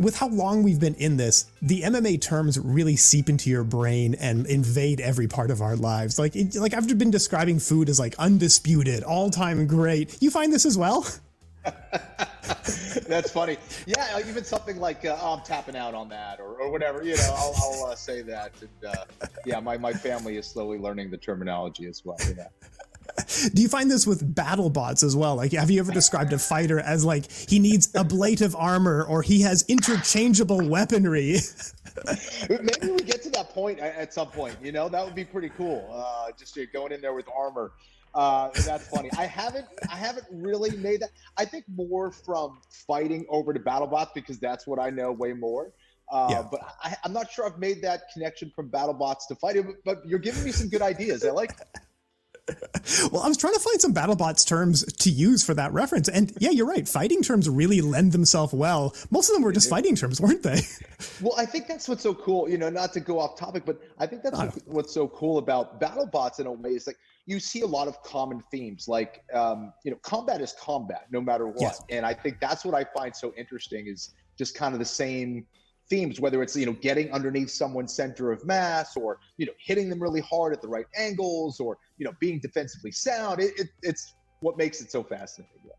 with how long we've been in this, the MMA terms really seep into your brain and invade every part of our lives. Like I've been describing food as like undisputed, all-time great. You find this as well? That's funny. Yeah, even something like I'm tapping out on that or whatever, you know, I'll say that. And yeah, my family is slowly learning the terminology as well. Yeah. Do you find this with BattleBots as well? Like, have you ever described a fighter as like he needs ablative armor or he has interchangeable weaponry? Maybe we get to that point at some point, you know, that would be pretty cool. Just going in there with armor. That's funny. I haven't really made that. I think more from fighting over to BattleBots because that's what I know way more. But I'm not sure I've made that connection from BattleBots to fighting, but you're giving me some good ideas. I like that. Well, I was trying to find some BattleBots terms to use for that reference. And yeah, you're right. Fighting terms really lend themselves well. Most of them were just fighting terms, weren't they? Well, I think that's what's so cool, you know, not to go off topic, but I think that's what's so cool about BattleBots in a way is like you see a lot of common themes, like, you know, combat is combat no matter what. Yes. And I think that's what I find so interesting is just kind of the same themes, whether it's, you know, getting underneath someone's center of mass or, you know, hitting them really hard at the right angles or, you know, being defensively sound. It's what makes it so fascinating. Yeah.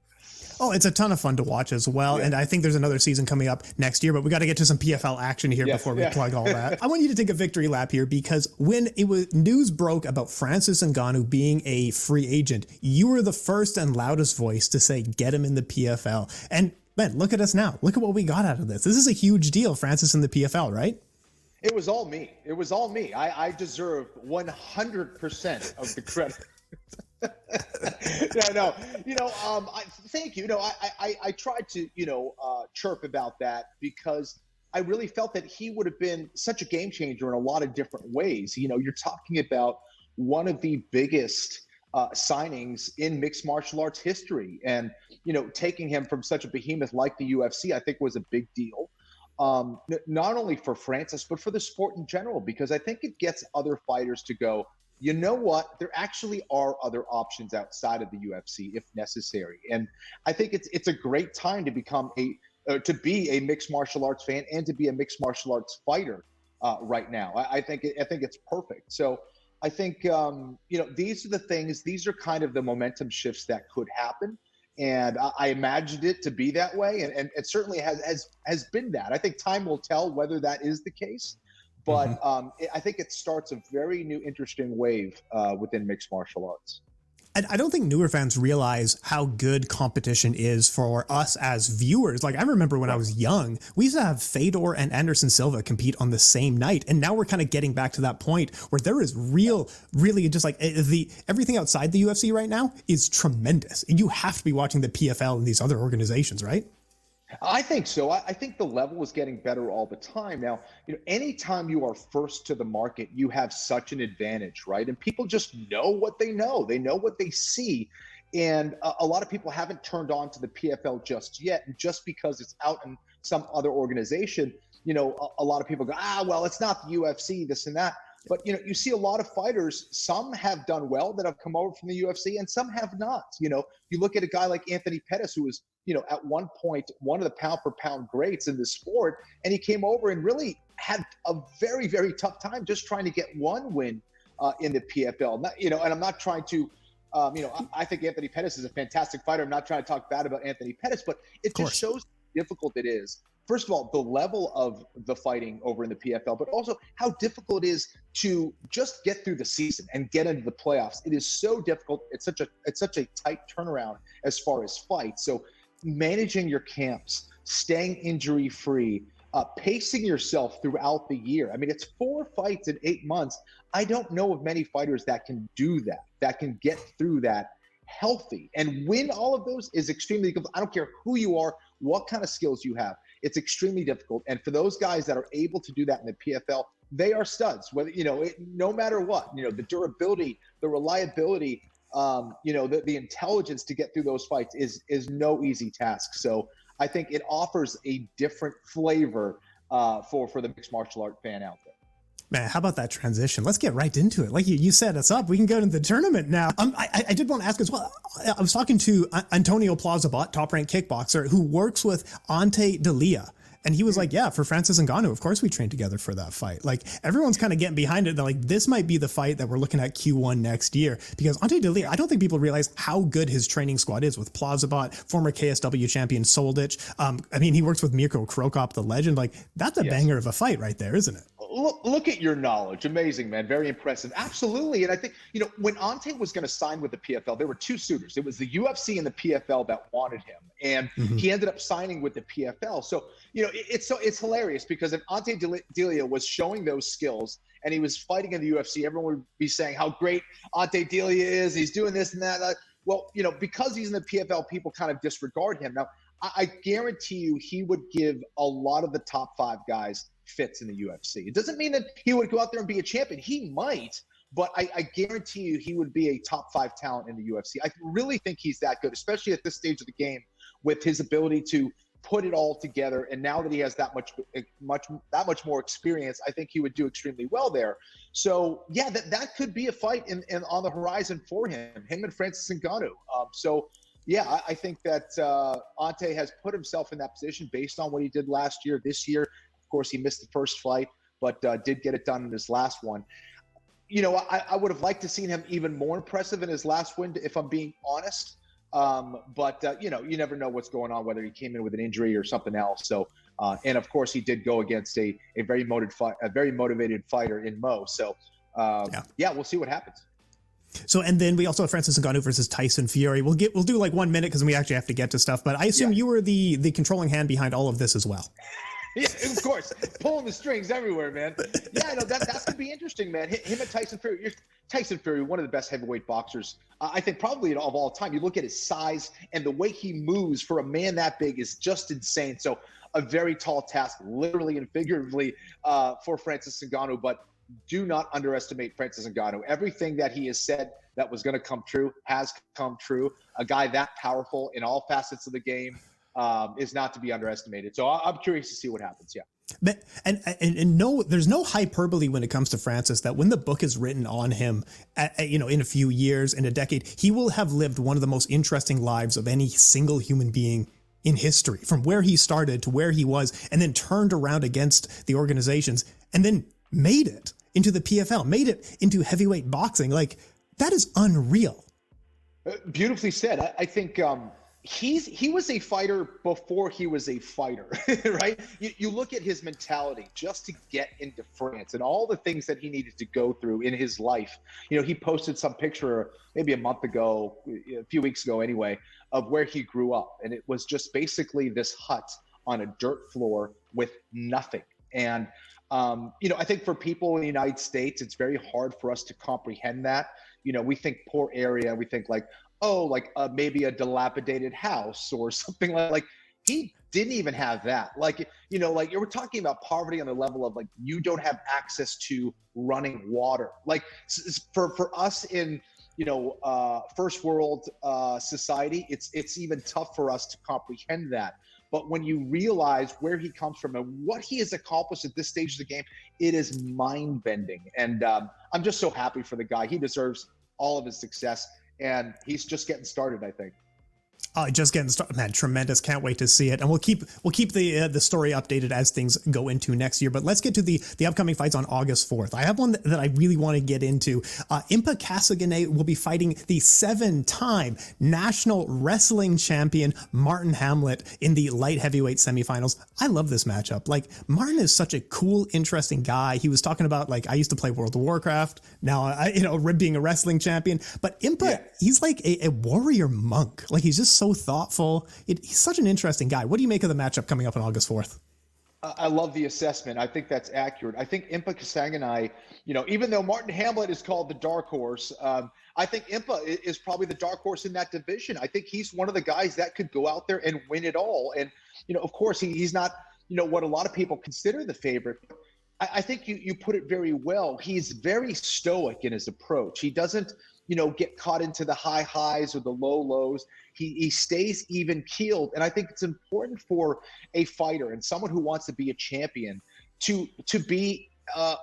Oh, it's a ton of fun to watch as well. Yeah. And I think there's another season coming up next year, but we got to get to some PFL action here before we plug all that. I want you to take a victory lap here because when news broke about Francis Ngannou being a free agent, you were the first and loudest voice to say, get him in the PFL. And man, look at us now. Look at what we got out of this. This is a huge deal, Francis, in the PFL, right? It was all me. It was all me. I deserve 100% of the credit. No. You know, thank you. You know, I tried to, you know, chirp about that because I really felt that he would have been such a game changer in a lot of different ways. You know, you're talking about one of the biggest signings in mixed martial arts history. And, you know, taking him from such a behemoth like the UFC, I think was a big deal. Not only for Francis, but for the sport in general, because I think it gets other fighters to go, you know what, there actually are other options outside of the UFC if necessary. And I think it's a great time to become to be a mixed martial arts fan and to be a mixed martial arts fighter right now. I think it's perfect. So I think, you know, these are the things, these are kind of the momentum shifts that could happen. And I imagined it to be that way. And it certainly has been that. I think time will tell whether that is the case. But I think it starts a very new, interesting wave within mixed martial arts. And I don't think newer fans realize how good competition is for us as viewers. Like I remember when I was young, we used to have Fedor and Anderson Silva compete on the same night. And now we're kind of getting back to that point where there is really just like everything outside the UFC right now is tremendous. And you have to be watching the PFL and these other organizations, right? I think so. I think the level is getting better all the time. Now, you know, anytime you are first to the market, you have such an advantage, right? And people just know what they know. They know what they see. And a lot of people haven't turned on to the PFL just yet. And just because it's out in some other organization, you know, a lot of people go, well, it's not the UFC, this and that. But, you know, you see a lot of fighters, some have done well that have come over from the UFC and some have not. You know, you look at a guy like Anthony Pettis, who was, you know, at one point, one of the pound per pound greats in the sport. And he came over and really had a very, very tough time just trying to get one win in the PFL. Not, you know, and I'm not trying to, you know, I think Anthony Pettis is a fantastic fighter. I'm not trying to talk bad about Anthony Pettis, but it just shows how difficult it is. First of all, the level of the fighting over in the PFL, but also how difficult it is to just get through the season and get into the playoffs. It is so difficult. It's such a tight turnaround as far as fights. So managing your camps, staying injury free, pacing yourself throughout the year. I mean, it's 4 fights in 8 months. I don't know of many fighters that can do that, that can get through that healthy and win all of those is extremely difficult. I don't care who you are, what kind of skills you have. It's extremely difficult. And for those guys that are able to do that in the PFL, they are studs, whether, you know, no matter what, you know, the durability, the reliability, you know, the intelligence to get through those fights is no easy task. So I think it offers a different flavor for the mixed martial art fan out there. Man, how about that transition? Let's get right into it. Like you set us up, we can go to the tournament now. I did want to ask as well. I was talking to Antonio Plazabot, top-ranked kickboxer, who works with Ante Delija. And he was like, yeah, for Francis Ngannou, of course we trained together for that fight. Like, everyone's kind of getting behind it. They're like, this might be the fight that we're looking at Q1 next year. Because Ante Delija, I don't think people realize how good his training squad is with Plazabot, former KSW champion Soldich. I mean, he works with Mirko Krokop, the legend. Like, that's a banger of a fight right there, isn't it? Look at your knowledge. Amazing, man. Very impressive. Absolutely. And I think, when Ante was going to sign with the PFL, there were two suitors. It was the UFC and the PFL that wanted him. And he ended up signing with the PFL. So, it's hilarious because if Ante Delija was showing those skills and he was fighting in the UFC, everyone would be saying how great Ante Delija is. He's doing this and that. Well, because he's in the PFL, people kind of disregard him. Now, I guarantee you he would give a lot of the top 5 guys fits in the UFC. It doesn't mean that he would go out there and be a champion. He might, but I guarantee you he would be a top 5 talent in the UFC. I really think he's that good, especially at this stage of the game with his ability to put it all together. And now that he has that much more experience, I think he would do extremely well there. So yeah, that could be a fight in on the horizon for him and Francis Ngannou. Yeah, I think that Ante has put himself in that position based on what he did last year. This year, of course, he missed the first fight, but did get it done in his last one. I would have liked to seen him even more impressive in his last win, if I'm being honest. But you never know what's going on, whether he came in with an injury or something else. So, and of course, he did go against a very motivated fighter in Mo. So, yeah, we'll see what happens. So, and then we also have Francis Ngannou versus Tyson Fury. We'll do like 1 minute because we actually have to get to stuff. But I assume you were the controlling hand behind all of this as well. Yeah, of course, pulling the strings everywhere, man. Yeah, no, that's gonna be interesting, man. Him and Tyson Fury. Tyson Fury, one of the best heavyweight boxers, I think probably of all time. You look at his size and the way he moves for a man that big is just insane. So a very tall task, literally and figuratively, for Francis Ngannou. But do not underestimate Francis Ngannou. Everything that he has said that was going to come true has come true. A guy that powerful in all facets of the game is not to be underestimated. So I'm curious to see what happens. Yeah. But, and no, there's no hyperbole when it comes to Francis that when the book is written on him, in a few years, in a decade, he will have lived one of the most interesting lives of any single human being in history, from where he started to where he was, and then turned around against the organizations and then made it into the PFL, made it into heavyweight boxing. Like, that is unreal. Beautifully said. I think, he was a fighter before he was a fighter, right? You look at his mentality just to get into France and all the things that he needed to go through in his life. He posted some picture maybe a month ago, a few weeks ago anyway, of where he grew up. And it was just basically this hut on a dirt floor with nothing. And, I think for people in the United States, it's very hard for us to comprehend that. We think poor area, we think like, maybe a dilapidated house or something like he didn't even have that. Like we're talking about poverty on the level of like, you don't have access to running water. Like for us in, first world society, it's even tough for us to comprehend that. But when you realize where he comes from and what he has accomplished at this stage of the game, it is mind bending. And I'm just so happy for the guy. He deserves all of his success. And he's just getting started, I think. Just getting started, man. Tremendous. Can't wait to see it. And we'll keep the story updated as things go into next year. But let's get to the upcoming fights on August 4th. I have one that I really want to get into. Impa Kasanganay will be fighting the 7-time national wrestling champion Marthin Hamlet in the light heavyweight semifinals. I love this matchup. Like, Marthin is such a cool, interesting guy. He was talking about, like, I used to play World of Warcraft. Now, being a wrestling champion. But Impa, he's like a warrior monk. Like, he's just so thoughtful. He's such an interesting guy. What do you make of the matchup coming up on August 4th? I love the assessment. I think that's accurate. I think Impa Kasanganay, even though Marthin Hamlet is called the dark horse, I think Impa is probably the dark horse in that division. I think he's one of the guys that could go out there and win it all. And, of course, he's not, what a lot of people consider the favorite. I think you put it very well. He's very stoic in his approach. He doesn't, get caught into the high highs or the low lows. He stays even keeled. And I think it's important for a fighter and someone who wants to be a champion to be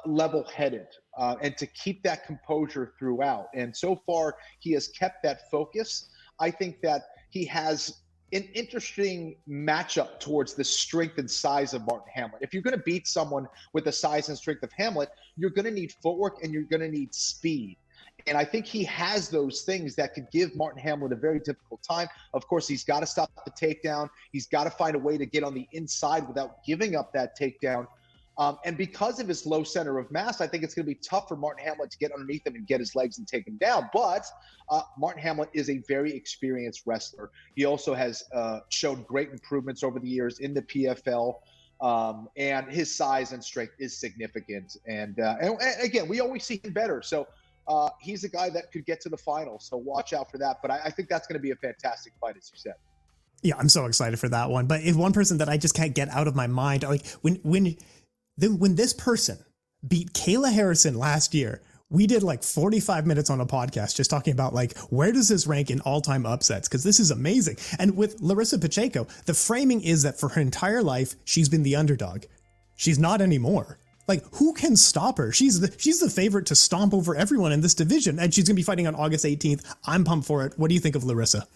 level headed and to keep that composure throughout. And so far he has kept that focus. I think that he has an interesting matchup towards the strength and size of Marthin Hamlet. If you're going to beat someone with the size and strength of Hamlet, you're going to need footwork and you're going to need speed. And I think he has those things that could give Marthin Hamlet a very difficult time. Of course, he's got to stop the takedown. He's got to find a way to get on the inside without giving up that takedown. And because of his low center of mass, I think it's going to be tough for Marthin Hamlet to get underneath him and get his legs and take him down. But Marthin Hamlet is a very experienced wrestler. He also has shown great improvements over the years in the PFL. And his size and strength is significant. And again, we always see him better. So he's a guy that could get to the final. So watch out for that. But I think that's going to be a fantastic fight, as you said. Yeah, I'm so excited for that one. But if one person that I just can't get out of my mind, like when this person beat Kayla Harrison last year, we did like 45 minutes on a podcast just talking about like, where does this rank in all-time upsets? Because this is amazing. And with Larissa Pacheco, the framing is that for her entire life, she's been the underdog. She's not anymore. Like, who can stop her? She's the favorite to stomp over everyone in this division, and she's going to be fighting on August 18th. I'm pumped for it. What do you think of Larissa?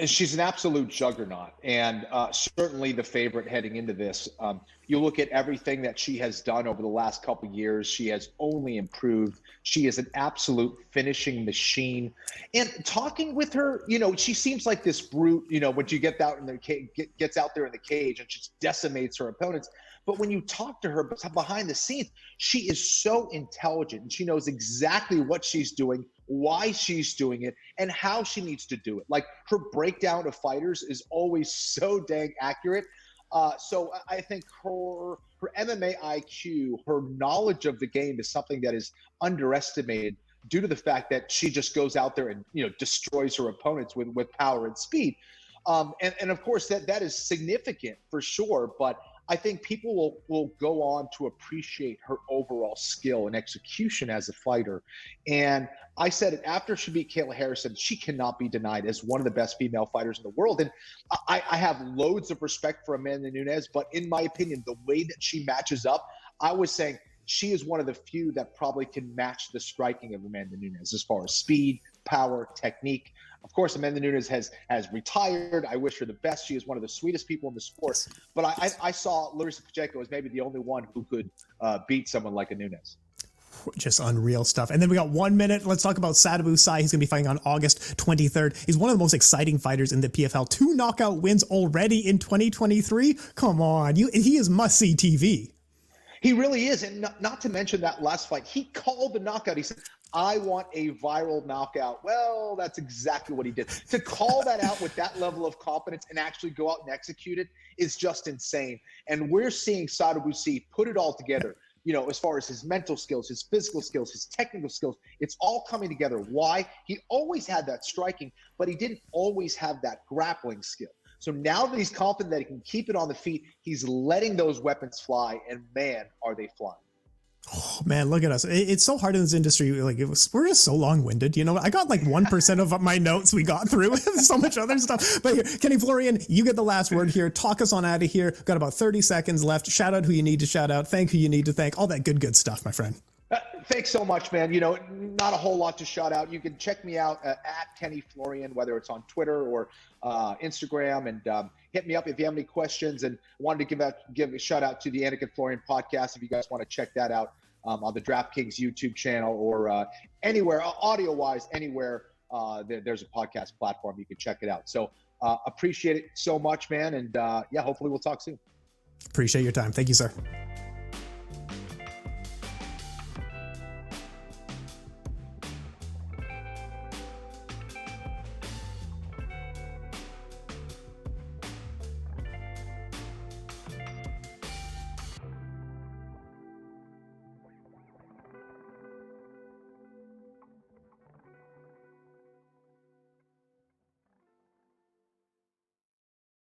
She's an absolute juggernaut, and certainly the favorite heading into this. You look at everything that she has done over the last couple of years. She has only improved. She is an absolute finishing machine. And talking with her, she seems like this brute, when she gets out in the gets out there in the cage and just decimates her opponents. But when you talk to her behind the scenes, she is so intelligent and she knows exactly what she's doing, why she's doing it, and how she needs to do it. Like, her breakdown of fighters is always so dang accurate. So I think her MMA IQ, her knowledge of the game is something that is underestimated due to the fact that she just goes out there and, destroys her opponents with power and speed. And of course that is significant for sure, but I think people will go on to appreciate her overall skill and execution as a fighter. And I said it after she beat Kayla Harrison, she cannot be denied as one of the best female fighters in the world. And I have loads of respect for Amanda Nunes, but in my opinion, the way that she matches up, I was saying she is one of the few that probably can match the striking of Amanda Nunes as far as speed, power, technique. Of course, Amanda Nunes has retired. I wish her the best. She is one of the sweetest people in the sport. But I saw Larissa Pacheco as maybe the only one who could beat someone like a Nunes. Just unreal stuff. And then we got 1 minute. Let's talk about Sadibou Sy. He's going to be fighting on August 23rd. He's one of the most exciting fighters in the PFL. 2 knockout wins already in 2023. Come on. He is must-see TV. He really is. And not to mention that last fight, he called the knockout. He said, I want a viral knockout. Well, that's exactly what he did. To call that out with that level of confidence and actually go out and execute it is just insane. And we're seeing Sadibou Sy put it all together, as far as his mental skills, his physical skills, his technical skills. It's all coming together. Why? He always had that striking, but he didn't always have that grappling skill. So now that he's confident that he can keep it on the feet, he's letting those weapons fly, and man, are they flying. Oh man, look at us. It's so hard in this industry. Like, we're just so long-winded. I got like 1% of my notes we got through. So much other stuff. But here, Kenny, Florian, you get the last word here. Talk us on out of here. Got about 30 seconds left. Shout out who you need to shout out. Thank who you need to thank. All that good stuff, my friend. Thanks so much, man. Not a whole lot to shout out. You can check me out at Kenny Florian, whether it's on Twitter or Instagram, and hit me up if you have any questions. And wanted to give a shout out to the Ante and Florian podcast if you guys want to check that out on the DraftKings YouTube channel or anywhere, audio-wise, anywhere there's a podcast platform. You can check it out. So appreciate it so much, man. And hopefully we'll talk soon. Appreciate your time. Thank you, sir.